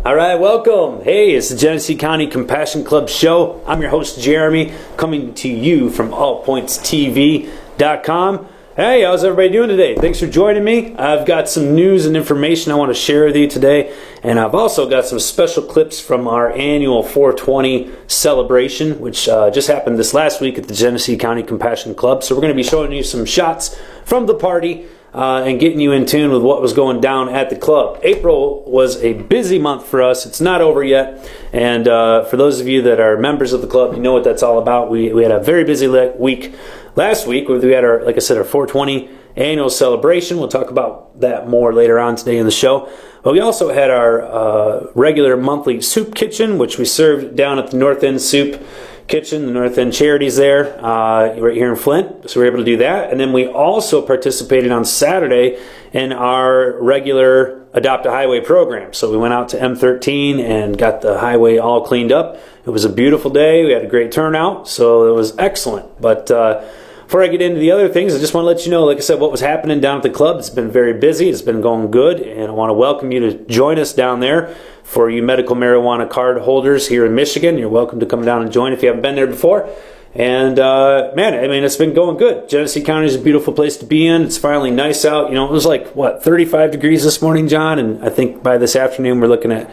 All right, welcome. Hey, it's the Genesee County Compassion Club show. I'm your host, Jeremy, coming to you from allpointstv.com. Hey, how's everybody doing today? Thanks for joining me. I've got some news and information I want to share with you today, and I've also got some special clips from our annual 420 celebration, which just happened this last week at the Genesee County Compassion Club. So we're going to be showing you some shots from the party and getting you in tune with what was going down at the club. April was a busy month for us. It's not over yet, and for those of you that are members of the club, you know what that's all about. We had a very busy week last week. We had our, like I said, our 420 annual celebration. We'll talk about that more later on today in the show. But we also had our regular monthly soup kitchen, which we served down at the North End Soup Kitchen, the North End Charities there, right here in Flint. So we were able to do that. And then we also participated on Saturday in our regular Adopt a Highway program. So we went out to M13 and got the highway all cleaned up. It was a beautiful day. We had a great turnout, so it was excellent. But before I get into the other things, I just want to let you know, like I said, what was happening down at the club. It's been very busy. It's been going good, and I want to welcome you to join us down there. For you medical marijuana card holders here in Michigan, you're welcome to come down and join if you haven't been there before. And man, I mean, it's been going good. Genesee County is a beautiful place to be in. It's finally nice out. You know, it was like, what, 35 degrees this morning, John? And I think by this afternoon we're looking at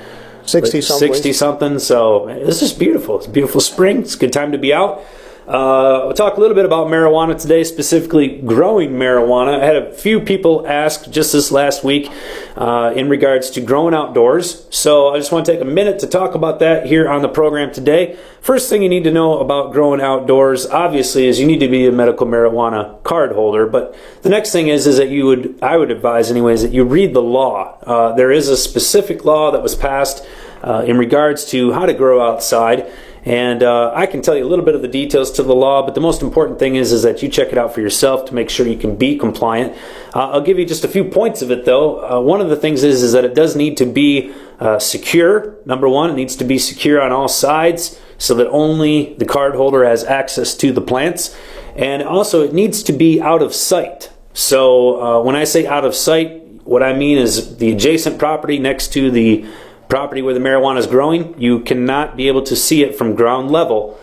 60-something. So it's just beautiful. It's a beautiful spring. It's a good time to be out. We'll talk a little bit about marijuana today, specifically growing marijuana. I had a few people ask just this last week in regards to growing outdoors. So I just want to take a minute to talk about that here on the program today. First thing you need to know about growing outdoors, obviously, is you need to be a medical marijuana card holder. But the next thing is that I would advise anyways, that you read the law. There is a specific law that was passed in regards to how to grow outside. And I can tell you a little bit of the details to the law, but the most important thing is that you check it out for yourself to make sure you can be compliant. I'll give you just a few points of it, though. One of the things is that it does need to be secure. Number one, it needs to be secure on all sides so that only the card holder has access to the plants. And also, it needs to be out of sight. So when I say out of sight, what I mean is the adjacent property next to the property where the marijuana is growing, you cannot be able to see it from ground level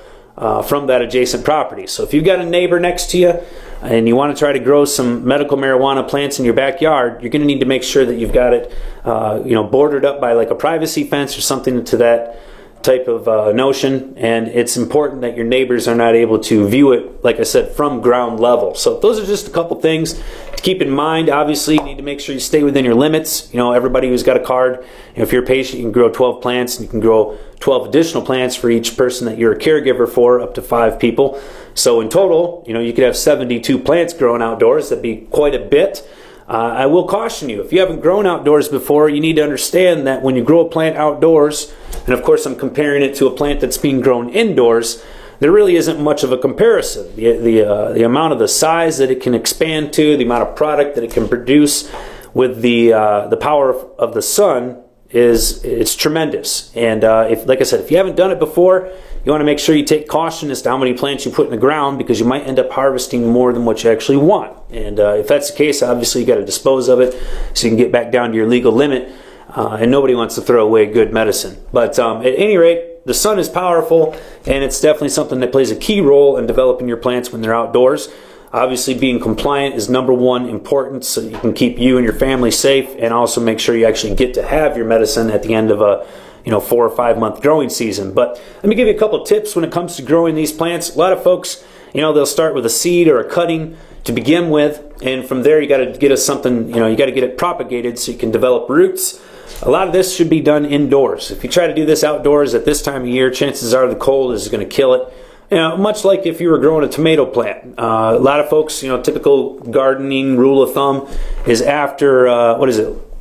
from that adjacent property. So if you've got a neighbor next to you and you want to try to grow some medical marijuana plants in your backyard, you're going to need to make sure that you've got it bordered up by like a privacy fence or something to that type of notion, and it's important that your neighbors are not able to view it, like I said, from ground level. So those are just a couple things to keep in mind. Obviously, you need to make sure you stay within your limits. You know, everybody who's got a card, if you're a patient, you can grow 12 plants, and you can grow 12 additional plants for each person that you're a caregiver for, up to 5 people. So in total, you know, you could have 72 plants growing outdoors. That'd be quite a bit. I will caution you, if you haven't grown outdoors before, you need to understand that when you grow a plant outdoors, and of course I'm comparing it to a plant that's being grown indoors, there really isn't much of a comparison. The amount of the size that it can expand to, the amount of product that it can produce with the power of the sun it's tremendous. And like I said, if you haven't done it before, you want to make sure you take caution as to how many plants you put in the ground, because you might end up harvesting more than what you actually want. And if that's the case, obviously you got to dispose of it so you can get back down to your legal limit. And nobody wants to throw away good medicine. But at any rate, the sun is powerful, and it's definitely something that plays a key role in developing your plants when they're outdoors. Obviously, being compliant is number one important, so you can keep you and your family safe, and also make sure you actually get to have your medicine at the end of a 4 or 5 month growing season. But let me give you a couple tips when it comes to growing these plants. A lot of folks, they'll start with a seed or a cutting to begin with, and from there you got to get something. You got to get it propagated so you can develop roots. A lot of this should be done indoors. If you try to do this outdoors at this time of year, chances are the cold is going to kill it. Much like if you were growing a tomato plant. A lot of folks, typical gardening rule of thumb is after,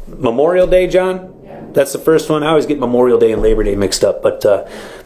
Memorial Day, John? Yeah. That's the first one. I always get Memorial Day and Labor Day mixed up. But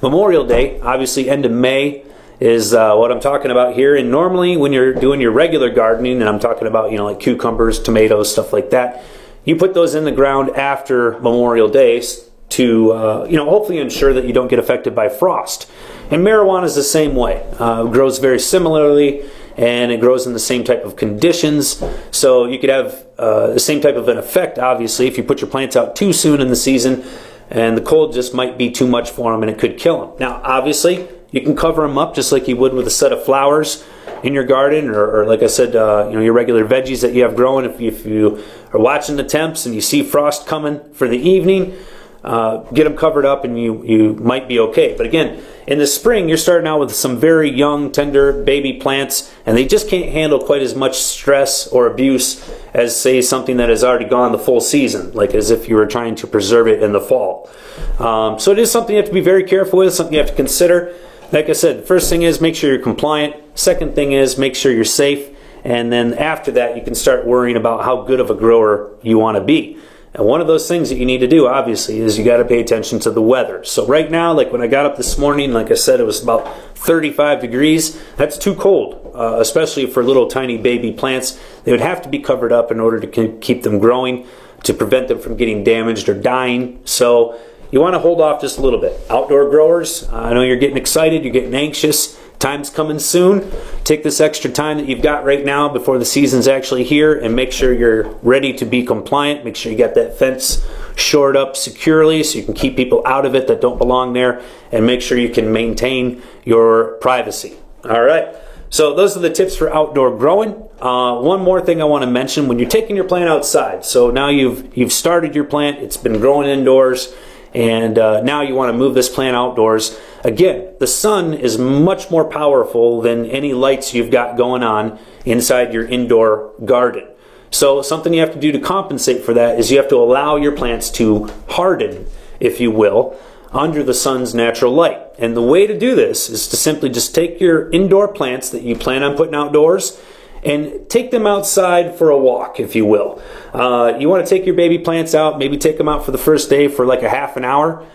Memorial Day, obviously end of May, is what I'm talking about here. And normally when you're doing your regular gardening, and I'm talking about, like cucumbers, tomatoes, stuff like that, you put those in the ground after Memorial Day to, hopefully ensure that you don't get affected by frost. And marijuana is the same way. It grows very similarly, and it grows in the same type of conditions. So you could have the same type of an effect, obviously, if you put your plants out too soon in the season. and the cold just might be too much for them and it could kill them. Now, obviously, you can cover them up just like you would with a set of flowers in your garden, or like I said, your regular veggies that you have growing. If you are watching the temps and you see frost coming for the evening, get them covered up and you might be okay. But again, in the spring, you're starting out with some very young, tender baby plants, and they just can't handle quite as much stress or abuse as, say, something that has already gone the full season, like as if you were trying to preserve it in the fall. So it is something you have to be very careful with, something you have to consider. Like I said, the first thing is make sure you're compliant. Second thing is make sure you're safe. And then after that, you can start worrying about how good of a grower you want to be. And one of those things that you need to do, obviously, is you got to pay attention to the weather. So right now, like when I got up this morning, like I said, it was about 35 degrees. That's too cold, especially for little tiny baby plants. They would have to be covered up in order to keep them growing, to prevent them from getting damaged or dying. So you want to hold off just a little bit. Outdoor growers, I know you're getting excited, you're getting anxious. Time's coming soon. Take this extra time that you've got right now before the season's actually here and make sure you're ready to be compliant. Make sure you got that fence shored up securely so you can keep people out of it that don't belong there, and make sure you can maintain your privacy. All right. So those are the tips for outdoor growing. One more thing I want to mention: when you're taking your plant outside, so now you've started your plant, it's been growing indoors, and now you want to move this plant outdoors. Again, the sun is much more powerful than any lights you've got going on inside your indoor garden. So something you have to do to compensate for that is you have to allow your plants to harden, if you will, under the sun's natural light. And the way to do this is to simply just take your indoor plants that you plan on putting outdoors and take them outside for a walk, if you will. You want to take your baby plants out, maybe take them out for the first day for like a half an hour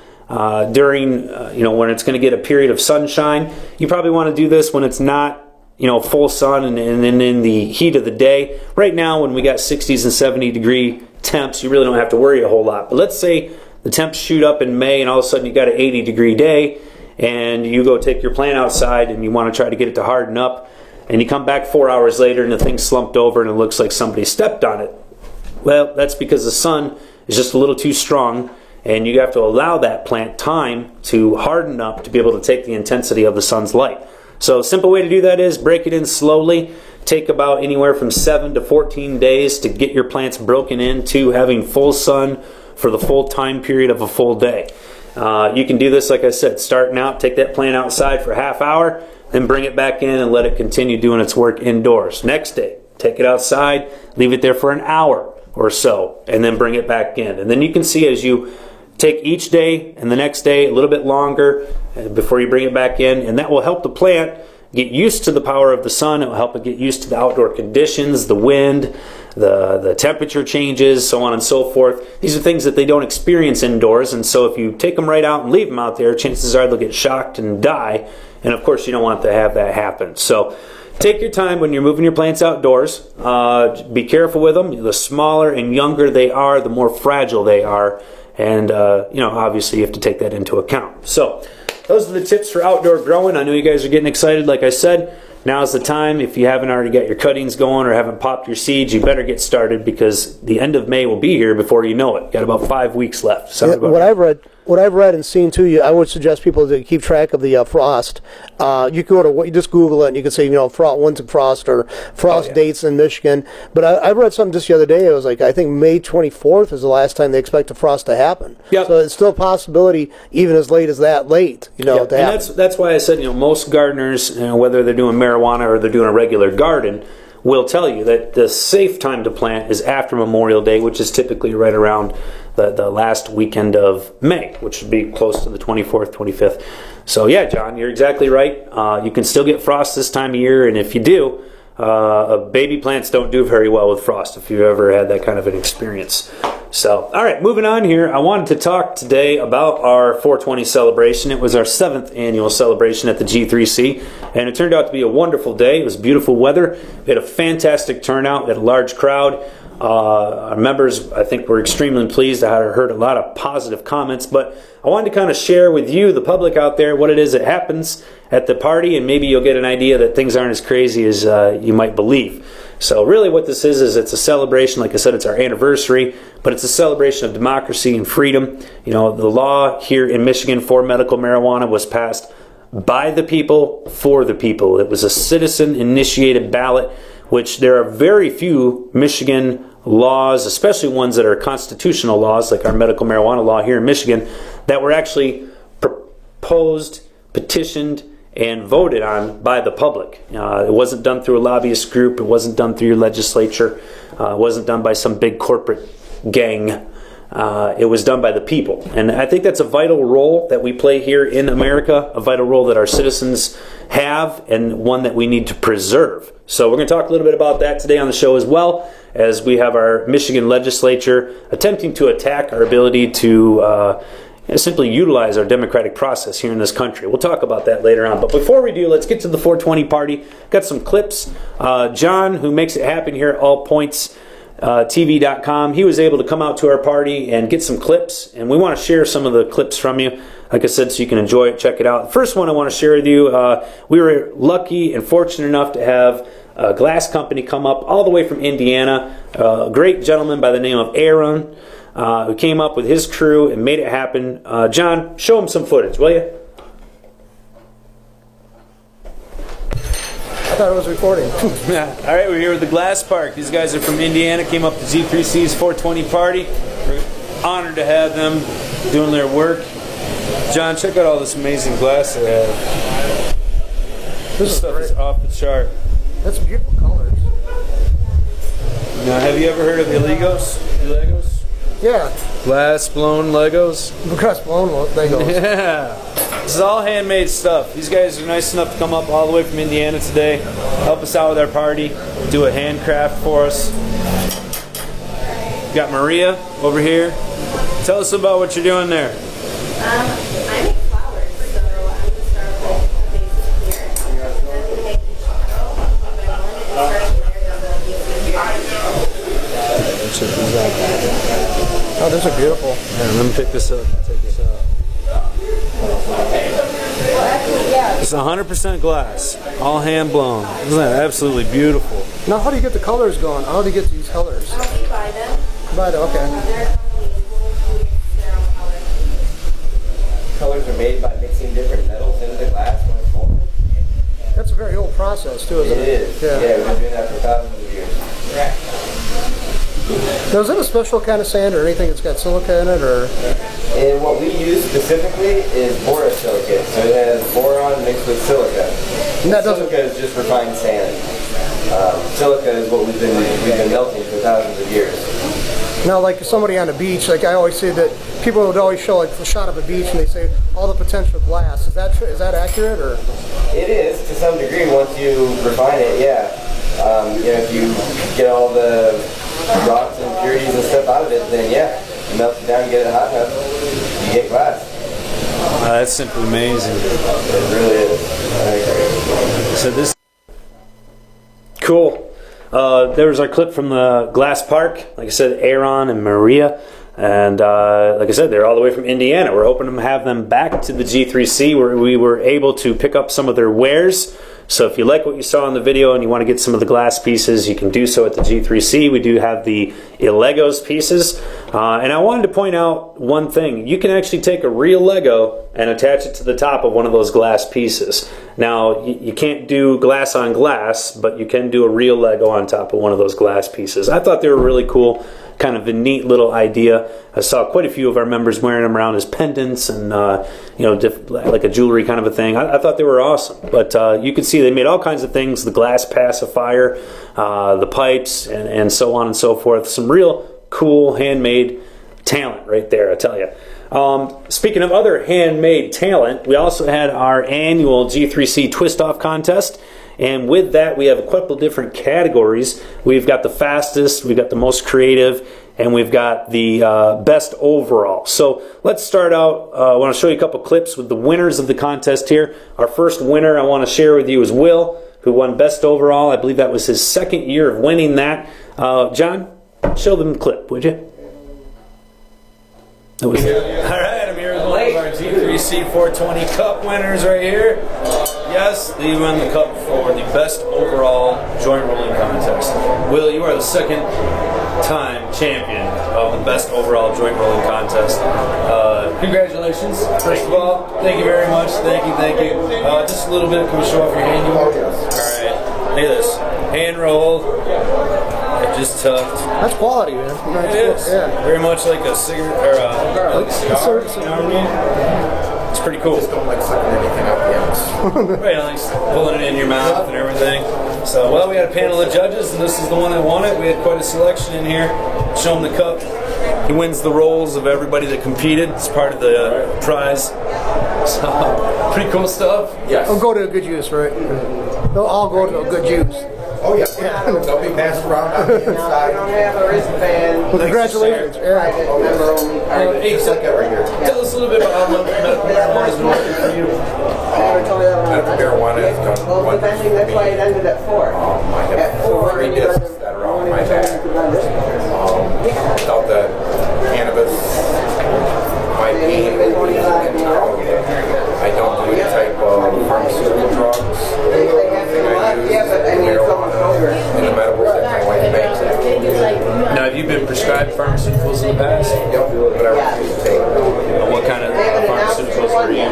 during, when it's going to get a period of sunshine. You probably want to do this when it's not, full sun and in the heat of the day. Right now, when we got 60s and 70 degree temps, you really don't have to worry a whole lot. But let's say the temps shoot up in May and all of a sudden you got an 80 degree day and you go take your plant outside and you want to try to get it to harden up, and you come back 4 hours later and the thing's slumped over and it looks like somebody stepped on it. Well, that's because the sun is just a little too strong, and you have to allow that plant time to harden up to be able to take the intensity of the sun's light. So a simple way to do that is break it in slowly. Take about anywhere from 7 to 14 days to get your plants broken into having full sun for the full time period of a full day. You can do this, like I said, starting out, take that plant outside for a half hour, then bring it back in and let it continue doing its work indoors. Next day, take it outside, leave it there for an hour or so, and then bring it back in. And then you can see as you take each day and the next day a little bit longer before you bring it back in, and that will help the plant get used to the power of the sun. It will help it get used to the outdoor conditions, the wind, the temperature changes, so on and so forth. These are things that they don't experience indoors, and so if you take them right out and leave them out there, chances are they'll get shocked and die, and of course you don't want to have that happen. So take your time when you're moving your plants outdoors. Be careful with them. The smaller and younger they are, the more fragile they are, and obviously you have to take that into account. So those are the tips for outdoor growing. I know you guys are getting excited. Like I said, now's the time. If you haven't already got your cuttings going or haven't popped your seeds, you better get started, because the end of May will be here before you know it. Got about 5 weeks left. What I've read and seen too, I would suggest people to keep track of the frost. You can you just Google it and you can say, when's it frost or frost dates in Michigan. But I read something just the other day. It was like, I think May 24th is the last time they expect a frost to happen. Yep. So it's still a possibility, even as late as that late, to happen. And that's why I said, most gardeners, whether they're doing marijuana or they're doing a regular garden, will tell you that the safe time to plant is after Memorial Day, which is typically right around the last weekend of May, which would be close to the 24th, 25th. So yeah, John, you're exactly right. You can still get frost this time of year, and if you do, baby plants don't do very well with frost, if you've ever had that kind of an experience. So, all right, moving on here, I wanted to talk today about our 420 celebration. It was our 7th annual celebration at the G3C, and it turned out to be a wonderful day. It was beautiful weather. We had a fantastic turnout. We had a large crowd. Our members, I think, were extremely pleased. I heard a lot of positive comments, but I wanted to kind of share with you, the public out there, what it is that happens at the party, and maybe you'll get an idea that things aren't as crazy as you might believe. So really what this is it's a celebration. Like I said, it's our anniversary, but it's a celebration of democracy and freedom. You know, the law here in Michigan for medical marijuana was passed by the people, for the people. It was a citizen-initiated ballot, which there are very few Michigan laws, especially ones that are constitutional laws, like our medical marijuana law here in Michigan, that were actually proposed, petitioned, and voted on by the public. It wasn't done through a lobbyist group. It wasn't done through your legislature. It wasn't done by some big corporate gang. It was done by the people. And I think that's a vital role that we play here in America, a vital role that our citizens have, and one that we need to preserve. So we're going to talk a little bit about that today on the show, as well as we have our Michigan legislature attempting to attack our ability to simply utilize our democratic process here in this country. We'll talk about that later on. But before we do, let's get to the 420 party. Got some clips. John, who makes it happen here at allpointstv.com, he was able to come out to our party and get some clips, and we want to share some of the clips from you, like I said, so you can enjoy it, check it out. The first one I want to share with you, we were lucky and fortunate enough to have a glass company come up all the way from Indiana, a great gentleman by the name of Aaron, who came up with his crew and made it happen. John, show him some footage, will you? I thought it was recording. Yeah. All right, we're here with the Glass Park. These guys are from Indiana, came up to G3C's 420 party. We're honored to have them doing their work. John, check out all this amazing glass they have. This stuff is off the chart. That's beautiful colors. Now, have you ever heard of Illegos? Legos? Yeah. Glass blown Legos? Glass blown Legos. Yeah. This is all handmade stuff. These guys are nice enough to come up all the way from Indiana today, help us out with our party, do a handcraft for us. Got Maria over here. Tell us about what you're doing there. I make flowers, so I'm going to start with a basic here. And then we make each petal one by one and start to layer down the pieces here. Oh, those are beautiful. Yeah, let me pick this up. Take this out. It's 100% glass, all hand blown. Isn't that absolutely beautiful? Now, how do you get the colors going? How do you get these colors? We buy them. Right, okay. They're companies their own colors. Colors are made by mixing different metals into the glass when it's molten. That's a very old process, too, isn't it? It is. Yeah, we've been doing that for thousands of years. Now, is it a special kind of sand or anything that's got silica in it, or? And what we use specifically is borosilicate. So it has boron mixed with silica. And that doesn't. Silica is just refined sand. Silica is what we've been melting for thousands of years. Now, like somebody on a beach, like I always say that people would always show like a shot of a beach and they say all the potential glass. Is that true? Is that accurate, or? It is to some degree once you refine it. Yeah. If you get all the rocks and impurities and stuff out of it, then yeah, you melt it down, get it hot enough, you get glass. That's simply amazing. It really is. I agree. So this cool. There's our clip from the Glass Park. Like I said, Aaron and Maria. And like I said, they're all the way from Indiana. We're hoping to have them back to the G3C where we were able to pick up some of their wares. So if you like what you saw in the video and you want to get some of the glass pieces, you can do so at the G3C. We do have the Legos pieces. And I wanted to point out one thing. You can actually take a real Lego and attach it to the top of one of those glass pieces. Now, you can't do glass on glass, but you can do a real Lego on top of one of those glass pieces. I thought they were really cool. Kind of a neat little idea. I saw quite a few of our members wearing them around as pendants and like a jewelry kind of a thing. I thought they were awesome. But you can see they made all kinds of things: the glass pacifier, the pipes, and so on and so forth. Some real cool handmade talent right there, I tell you. Speaking of other handmade talent, we also had our annual G3C Twist Off contest. And with that, we have a couple different categories. We've got the fastest, we've got the most creative, and we've got the best overall. So let's start out. I want to show you a couple clips with the winners of the contest here. Our first winner I want to share with you is Will, who won best overall. I believe that was his second year of winning that. John, show them the clip, would you? That was it. All right, I'm here with one of our G3C 420 Cup winners right here. Yes, they won the cup for the best overall joint rolling contest. Will, you are the second-time champion of the best overall joint rolling contest. Congratulations, first of all. Thank you very much. Thank you. Just a little bit. Can we show off your handiwork? All right. Look at this. Hand roll. Just tucked. That's quality, man. It is. Yeah. Very much like a cigarette or a cigar. You know what I mean? It's pretty cool. Just don't like sucking anything out the ends. Right, like pulling it in your mouth and everything. So, well, we had a panel of judges, and this is the one that won it. We had quite a selection in here. Show him the cup. He wins the rolls of everybody that competed. It's part of the prize. So, pretty cool stuff. Yes. They'll go to a good use, right? They'll all go to a good use. Oh, yeah. They'll be passed around on the inside. I don't have a wristband. Well, congratulations. Yeah. Member only. Hey, Just like every year. tell us a little bit about how medical marijuana has been working for you. Medical marijuana has done Well, wonders depending, for that's why it me. ended at 4. I have 3 discs that are on my back. Without the cannabis, my pain is intolerable. I don't do any type of pharmaceutical drugs. Yeah, but I mean, it's almost over. In the medical sector, my wife makes it. Now, have you been prescribed pharmaceuticals in the past? Yep, but I refuse to take them. What kind of pharmaceuticals were you?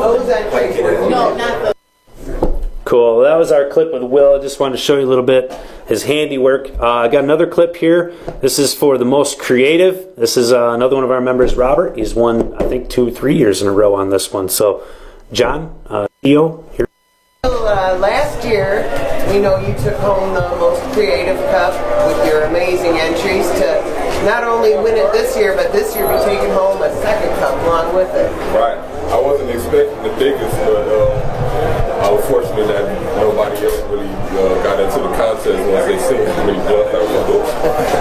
Those entries were. No, not those. Cool. That was our clip with Will. I just wanted to show you a little bit his handiwork. I got another clip here. This is for the most creative. This is another one of our members, Robert. He's won, I think, 2-3 years in a row on this one. So, John, Theo, here. Last year, we know you took home the most creative cup with your amazing entries to not only win it this year, but this year be taking home a second cup along with it. Right. I wasn't expecting the biggest, but I was fortunate that nobody else really got into the contest once they seen how many blunts I rolled.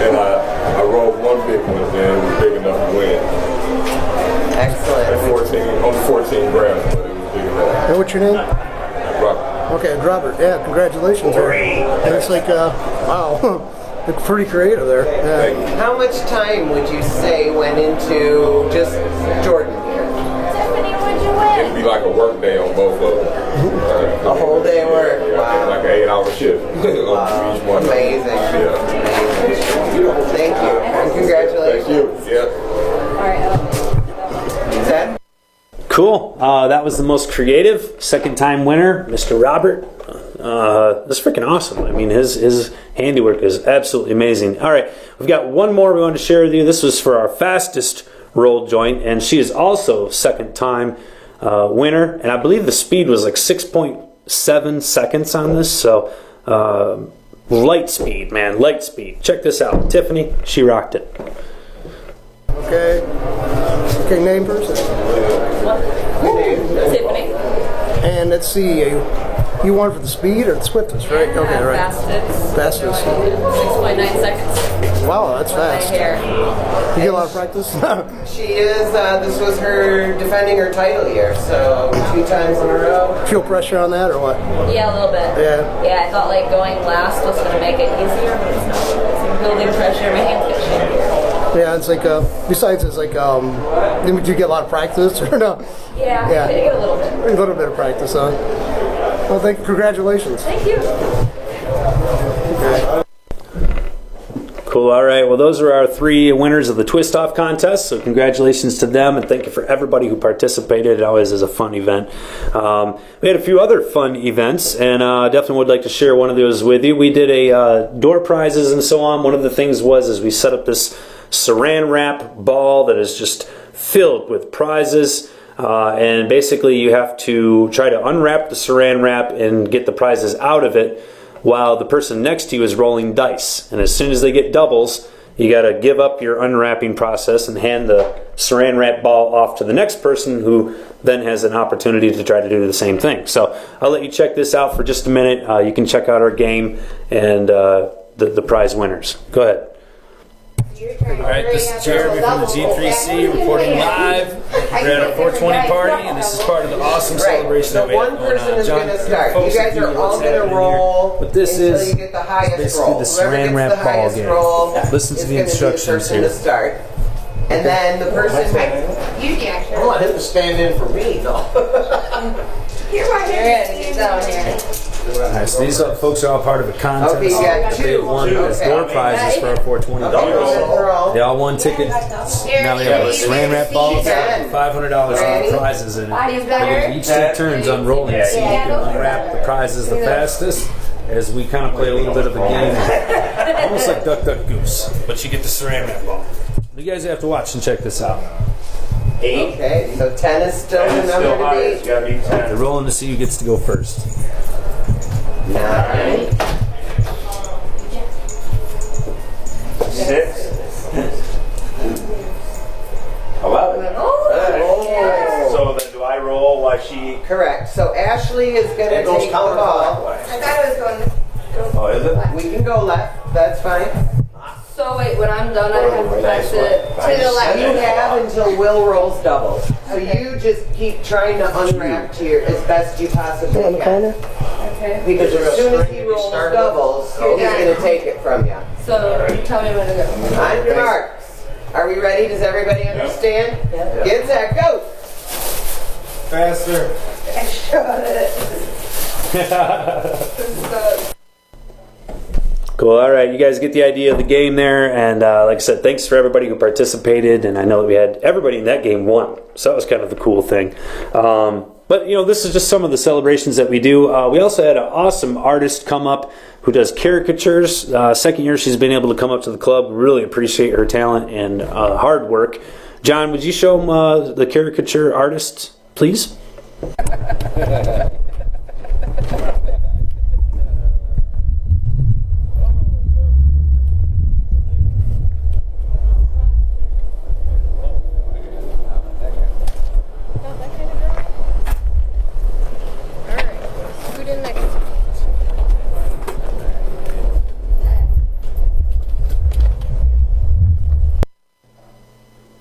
And I rolled one big one, and it was big enough to win. Excellent. At 14 grams, but it was big enough. And what's your name? Robert. Okay, Robert. Yeah, congratulations. And it's like, wow, it's pretty creative there. Thank Yeah. you. How much time would you say went into just Jordan here? It'd be like a work day on both of them. A whole day work. Yeah, Wow. like an 8-hour shift on each one. Amazing. Yeah. Thank you. And congratulations. Thank you. Yeah. Is that? Cool. That was the most creative second-time winner, Mr. Robert. That's freaking awesome. I mean, his handiwork is absolutely amazing. All right, we've got one more we want to share with you. This was for our fastest rolled joint, and she is also second-time winner. And I believe the speed was like 6.7 seconds on this. So light speed, man, light speed. Check this out, Tiffany. She rocked it. Okay. Okay, name person. Tiffany. And let's see, you won for the speed or the swiftest, right? Okay, right. Fastest. Fastest. 6.9 seconds. Wow, that's My fast. hair. You get a lot of practice? She is, this was her defending her title year, so 2 times in a row. Feel pressure on that or what? Yeah, a little bit. Yeah. Yeah, I thought like going last was going to make it easier, but it's not. It's building pressure. My hands get shaky. Yeah, it's like, besides, it's like, did you get a lot of practice or no? Yeah, Yeah. I get a little bit. A little bit of practice, huh? Well, congratulations. Thank you. Cool. All right. Well, those are our 3 winners of the Twist Off contest. So congratulations to them, and thank you for everybody who participated. It always is a fun event. We had a few other fun events, and definitely would like to share one of those with you. We did a door prizes and so on. One of the things was is we set up this Saran wrap ball that is just filled with prizes. And basically you have to try to unwrap the Saran wrap and get the prizes out of it while the person next to you is rolling dice. And as soon as they get doubles, you got to give up your unwrapping process and hand the Saran wrap ball off to the next person, who then has an opportunity to try to do the same thing. So I'll let you check this out for just a minute. You can check out our game and the prize winners. Go ahead. All right, this is Jeremy from the G3C reporting live. We're at our 420 party, and this is part of the awesome celebration that we have One going person on. is John, going to start. You folks guys will are do all what's going to happening roll here. What this until is you get the highest basically roll. the Whoever saran gets wrap the ball highest game. roll Listen to is the gonna be instructions person here. to start. And then the person You the actor. I want him to stand in for me, though. You're right here. Get down here. Alright, so these folks are all part of a contest. Okay, you got They two. won as Okay. door prizes for our 420 party. They all won tickets. Now they have a saran wrap balls, $500 in prizes in it. They're going to each take turns unrolling so you can unwrap the prizes the fastest. As we kind of play a little bit of a game, almost like Duck Duck Goose, but you get the saran wrap ball. You guys have to watch and check this out. Okay, so 10 is still the number to beat. gotta be 10. They're rolling to see who gets to go first. 9. 6. 11. So then do I roll while she... Correct. So Ashley is going to It goes take the ball. counterclockwise. I thought it was going. Oh, is it? We can go left. That's fine. So wait, when I'm done, I have to pass it To the left. You have until Will rolls doubles. So you just keep trying to unwrap to your as best you possibly On the can. corner? Okay. Because Is there as a soon as string he to be rolls started? doubles, he's going to take it from you. So you tell me when to go. On your marks. Are we ready? Does everybody understand? Yeah. Get set, go! Faster. Cool. All right, you guys get the idea of the game there, and like I said, thanks for everybody who participated. And I know that we had everybody in that game won, so that was kind of the cool thing. But you know, this is just some of the celebrations that we do. We also had an awesome artist come up who does caricatures. Second year she's been able to come up to the club. Really appreciate her talent and hard work. John, would you show them the caricature artist, please? Who did next?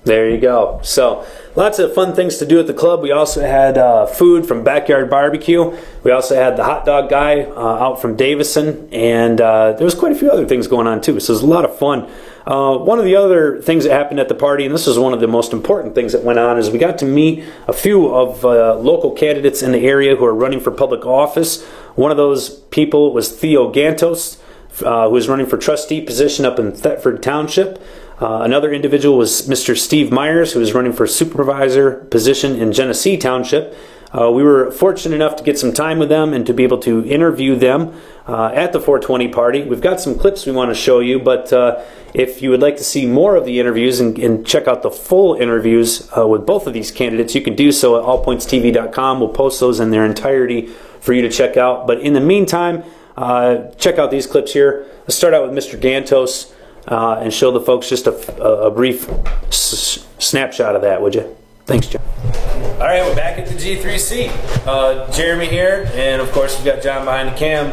There you go. So lots of fun things to do at the club. We also had food from Backyard Barbecue. We also had the hot dog guy out from Davison, and there was quite a few other things going on too. So it was a lot of fun. One of the other things that happened at the party, and this was one of the most important things that went on, is we got to meet a few of local candidates in the area who are running for public office. One of those people was Theo Gantos, who is running for trustee position up in Thetford Township. Another individual was Mr. Steve Myers, who is running for supervisor position in Genesee Township. We were fortunate enough to get some time with them and to be able to interview them at the 420 party. We've got some clips we want to show you, but if you would like to see more of the interviews and check out the full interviews with both of these candidates, you can do so at allpointstv.com. We'll post those in their entirety for you to check out. But in the meantime, check out these clips here. Let's start out with Mr. Gantos and show the folks just a brief snapshot of that, would you? Thanks, John. All right, we're back at the G3C. Jeremy here, and of course we've got John behind the cam.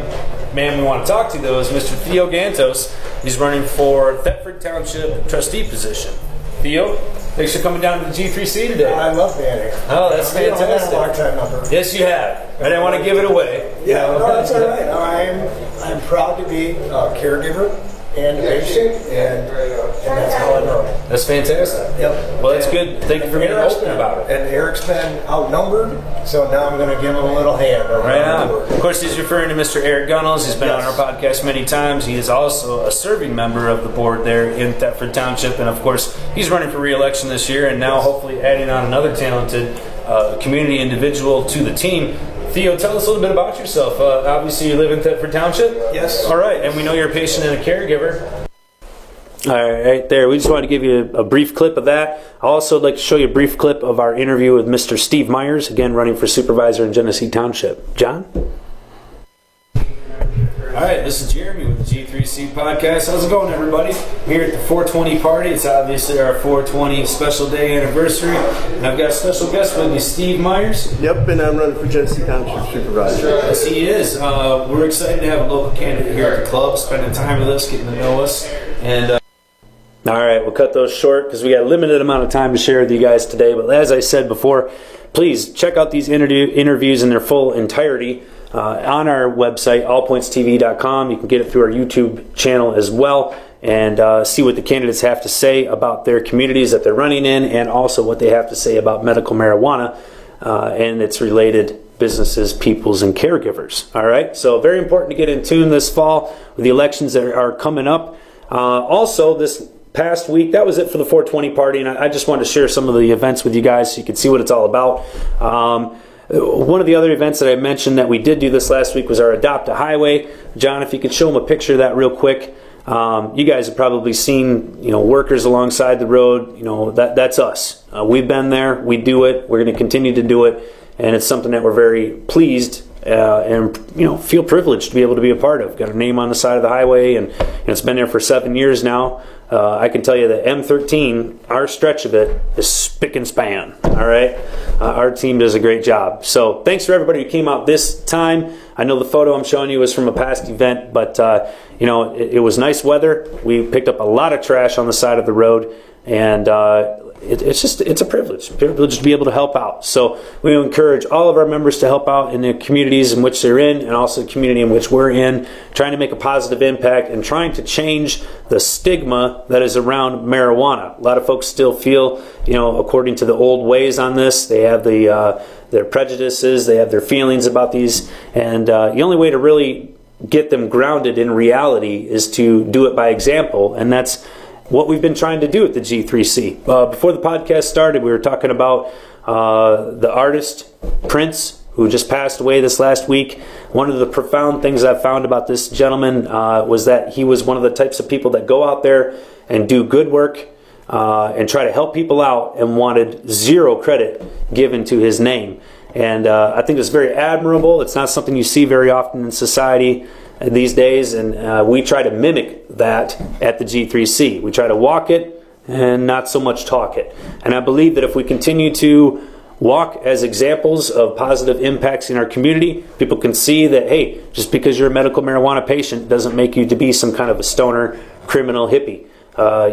Man we want to talk to, though, is Mr. Theo Gantos. He's running for Thetford Township trustee position. Theo, thanks for coming down to the G3C today. I love being here. Oh, that's I've had a fantastic. long time number. Yes, you have. I didn't want to give it away. Yeah, no, that's all right. I'm proud to be a caregiver and a patient, and that's how I know it. That's fantastic. Yep. Well, that's good. Thank you for being Eric's open about it. And Eric's been outnumbered, so now I'm going to give him a little hand. Right on. Of course, he's referring to Mr. Eric Gunnels. He's been on our podcast many times. He is also a serving member of the board there in Thetford Township, and of course, he's running for re-election this year, and now hopefully adding on another talented community individual to the team. Theo, tell us a little bit about yourself. Obviously, you live in Thetford Township? Yes. All right, and we know you're a patient and a caregiver. All right, there. We just wanted to give you a brief clip of that. I'd also like to show you a brief clip of our interview with Mr. Steve Myers, again running for supervisor in Genesee Township. John? All right, this is Jeremy with the G3C podcast. How's it going, everybody? We're here at the 420 party. It's obviously our 420 special day anniversary. And I've got a special guest with me, Steve Myers. Yep, and I'm running for Genesee Township Supervisor. Yes, he is. We're excited to have a local candidate here at the club, spending time with us, getting to know us. And All right, we'll cut those short because we got a limited amount of time to share with you guys today. But as I said before, please check out these interviews in their full entirety on our website, allpointstv.com. You can get it through our YouTube channel as well, and see what the candidates have to say about their communities that they're running in, and also what they have to say about medical marijuana and its related businesses, peoples, and caregivers. All right, so very important to get in tune this fall with the elections that are coming up. Also, this past week, that was it for the 420 party, and I just wanted to share some of the events with you guys so you can see what it's all about. One of the other events that I mentioned that we did do this last week was our Adopt a Highway. John, if you could show them a picture of that real quick. You guys have probably seen, workers alongside the road. That's us. We've been there. We do it. We're going to continue to do it, and it's something that we're very pleased and feel privileged to be able to be a part of. Got our name on the side of the highway, and it's been there for 7 years now. I can tell you that M13, our stretch of it, is spick and span. All right, our team does a great job. So thanks for everybody who came out this time. I know the photo I'm showing you was from a past event, but it was nice weather. We picked up a lot of trash on the side of the road, and it's a privilege to be able to help out. So we encourage all of our members to help out in the communities in which they're in, and also the community in which we're in, trying to make a positive impact and trying to change the stigma that is around marijuana. A lot of folks still feel, according to the old ways on this, they have their prejudices, they have their feelings about these, and the only way to really get them grounded in reality is to do it by example, and that's what we've been trying to do at the G3C. Before the podcast started, we were talking about the artist Prince, who just passed away this last week. One of the profound things I've found about this gentleman was that he was one of the types of people that go out there and do good work and try to help people out, and wanted zero credit given to his name. And I think it's very admirable. It's not something you see very often in society these days, and we try to mimic that at the G3C. We try to walk it and not so much talk it. And I believe that if we continue to walk as examples of positive impacts in our community, people can see that, hey, just because you're a medical marijuana patient doesn't make you to be some kind of a stoner, criminal hippie.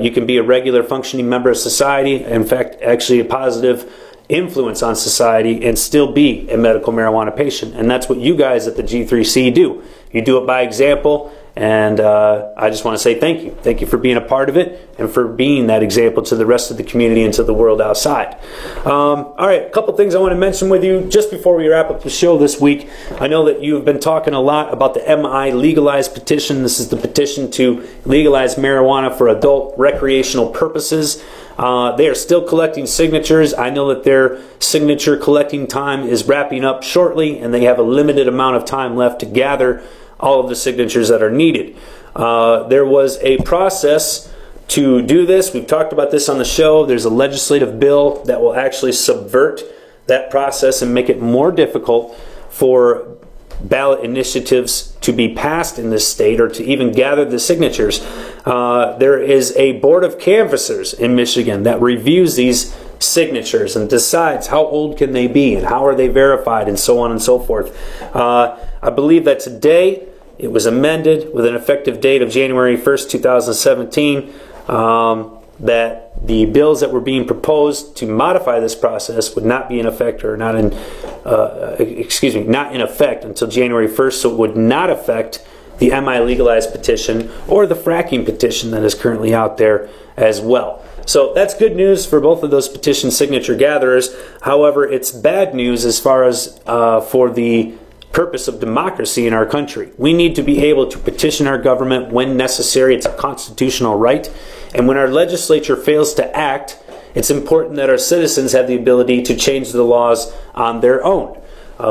You can be a regular functioning member of society, in fact, actually a positive influence on society, and still be a medical marijuana patient. And that's what you guys at the G3C do. You do it by example, and I just want to say thank you. Thank you for being a part of it and for being that example to the rest of the community and to the world outside. All right, a couple things I want to mention with you just before we wrap up the show this week. I know that you've been talking a lot about the MI Legalize petition. This is the petition to legalize marijuana for adult recreational purposes. They are still collecting signatures. I know that their signature collecting time is wrapping up shortly, and they have a limited amount of time left to gather all of the signatures that are needed. There was a process to do this. We've talked about this on the show. There's a legislative bill that will actually subvert that process and make it more difficult for ballot initiatives to be passed in this state, or to even gather the signatures. There is a board of canvassers in Michigan that reviews these signatures and decides how old can they be and how are they verified, and so on and so forth. I believe that today it was amended with an effective date of January 1st, 2017, that the bills that were being proposed to modify this process would not be in effect, or not in effect until January 1st, so it would not affect the MI Legalize petition or the fracking petition that is currently out there as well. So that's good news for both of those petition signature gatherers. However, it's bad news as far as for the purpose of democracy in our country. We need to be able to petition our government when necessary. It's a constitutional right. And when our legislature fails to act, it's important that our citizens have the ability to change the laws on their own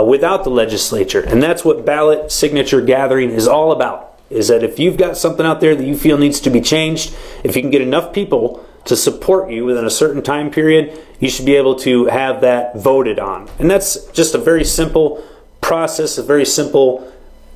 without the legislature. And that's what ballot signature gathering is all about, is that if you've got something out there that you feel needs to be changed, if you can get enough people to support you within a certain time period, you should be able to have that voted on. And that's just a very simple process, a very simple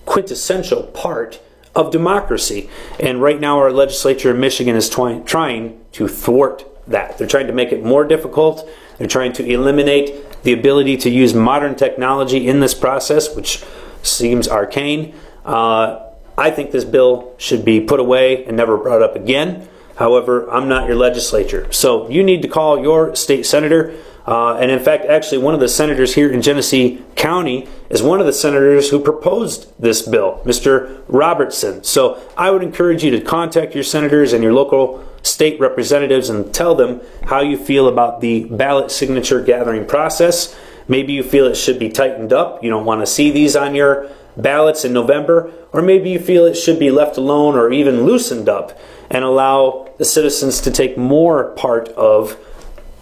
quintessential part of democracy. And right now our legislature in Michigan is trying to thwart that. They're trying to make it more difficult. They're trying to eliminate the ability to use modern technology in this process, which seems arcane. I think this bill should be put away and never brought up again. However, I'm not your legislature. So you need to call your state senator. And in fact, actually, one of the senators here in Genesee County is one of the senators who proposed this bill, Mr. Robertson. So I would encourage you to contact your senators and your local state representatives and tell them how you feel about the ballot signature gathering process. Maybe you feel it should be tightened up. You don't want to see these on your ballots in November. Or maybe you feel it should be left alone or even loosened up and allow the citizens to take more part of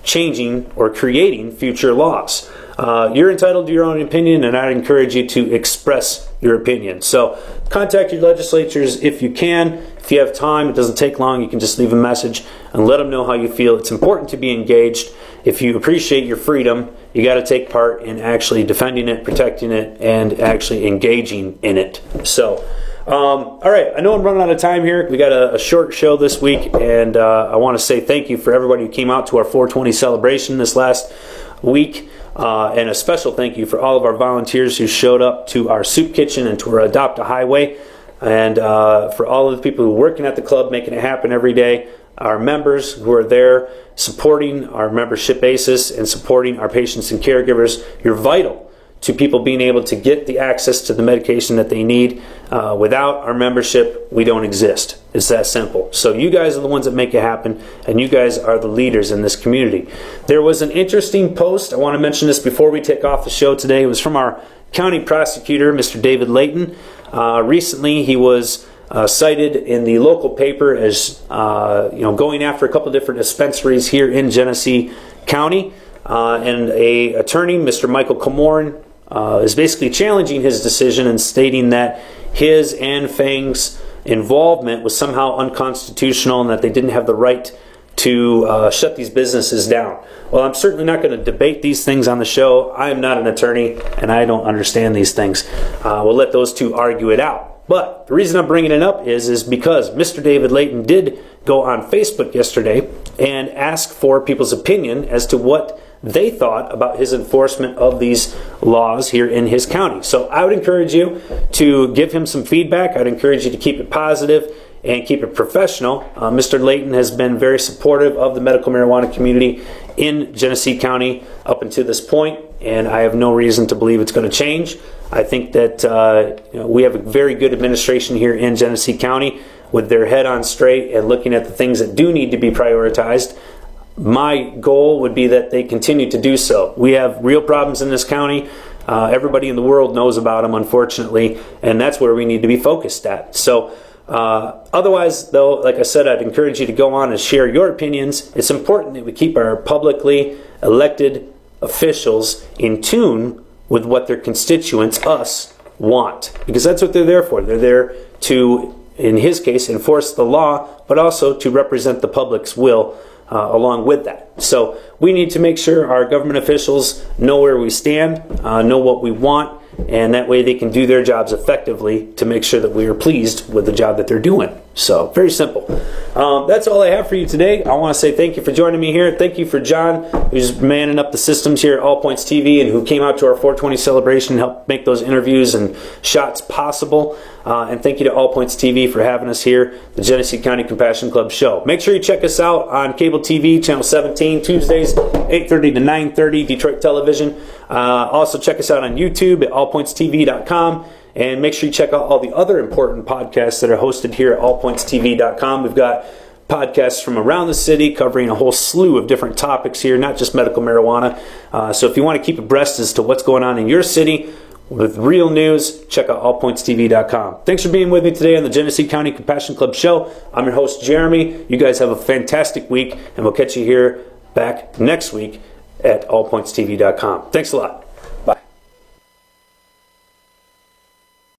changing or creating future laws. You're entitled to your own opinion, and I'd encourage you to express your opinion. So contact your legislatures if you can. If you have time, it doesn't take long. You can just leave a message and let them know how you feel. It's important to be engaged. If you appreciate your freedom, you got to take part in actually defending it, protecting it, and actually engaging in it. So all right, I know I'm running out of time here. We got a short show this week, and I want to say thank you for everybody who came out to our 420 celebration this last week, and a special thank you for all of our volunteers who showed up to our soup kitchen and to our Adopt a Highway, and for all of the people who are working at the club, making it happen every day, our members who are there supporting our membership basis and supporting our patients and caregivers. You're vital to people being able to get the access to the medication that they need. Without our membership, we don't exist. It's that simple. So you guys are the ones that make it happen, and you guys are the leaders in this community. There was an interesting post. I want to mention this before we take off the show today. It was from our county prosecutor, Mr. David Layton. Recently, he was cited in the local paper as going after a couple different dispensaries here in Genesee County. And a attorney, Mr. Michael Comorn, is basically challenging his decision and stating that his and Fang's involvement was somehow unconstitutional and that they didn't have the right to shut these businesses down. Well, I'm certainly not going to debate these things on the show. I am not an attorney, and I don't understand these things. We'll let those two argue it out. But the reason I'm bringing it up is because Mr. David Layton did go on Facebook yesterday and ask for people's opinion as to what they thought about his enforcement of these laws here in his county. So I would encourage you to give him some feedback. I'd encourage you to keep it positive and keep it professional. Mr. Layton has been very supportive of the medical marijuana community in Genesee County up until this point, and I have no reason to believe it's going to change. I think that we have a very good administration here in Genesee County with their head on straight and looking at the things that do need to be prioritized. My goal would be that they continue to do so. We have real problems in this county. Everybody in the world knows about them, unfortunately, and that's where we need to be focused at. So otherwise, though, like I said, I'd encourage you to go on and share your opinions. It's important that we keep our publicly elected officials in tune with what their constituents, us, want, because that's what they're there for. They're there to, in his case, enforce the law, but also to represent the public's will along with that. So we need to make sure our government officials know where we stand, know what we want, and that way they can do their jobs effectively to make sure that we are pleased with the job that they're doing. So very simple. That's all I have for you today. I want to say thank you for joining me here. Thank you for John, who's manning up the systems here at All Points TV and who came out to our 420 celebration and helped make those interviews and shots possible. And thank you to All Points TV for having us here, the Genesee County Compassion Club show. Make sure you check us out on cable TV, channel 17, Tuesdays, 8:30 to 9:30, Detroit Television. Also check us out on YouTube at allpointstv.com. And make sure you check out all the other important podcasts that are hosted here at allpointstv.com. We've got podcasts from around the city covering a whole slew of different topics here, not just medical marijuana. So if you want to keep abreast as to what's going on in your city with real news, check out allpointstv.com. Thanks for being with me today on the Genesee County Compassion Club show. I'm your host, Jeremy. You guys have a fantastic week, and we'll catch you here back next week at allpointstv.com. Thanks a lot.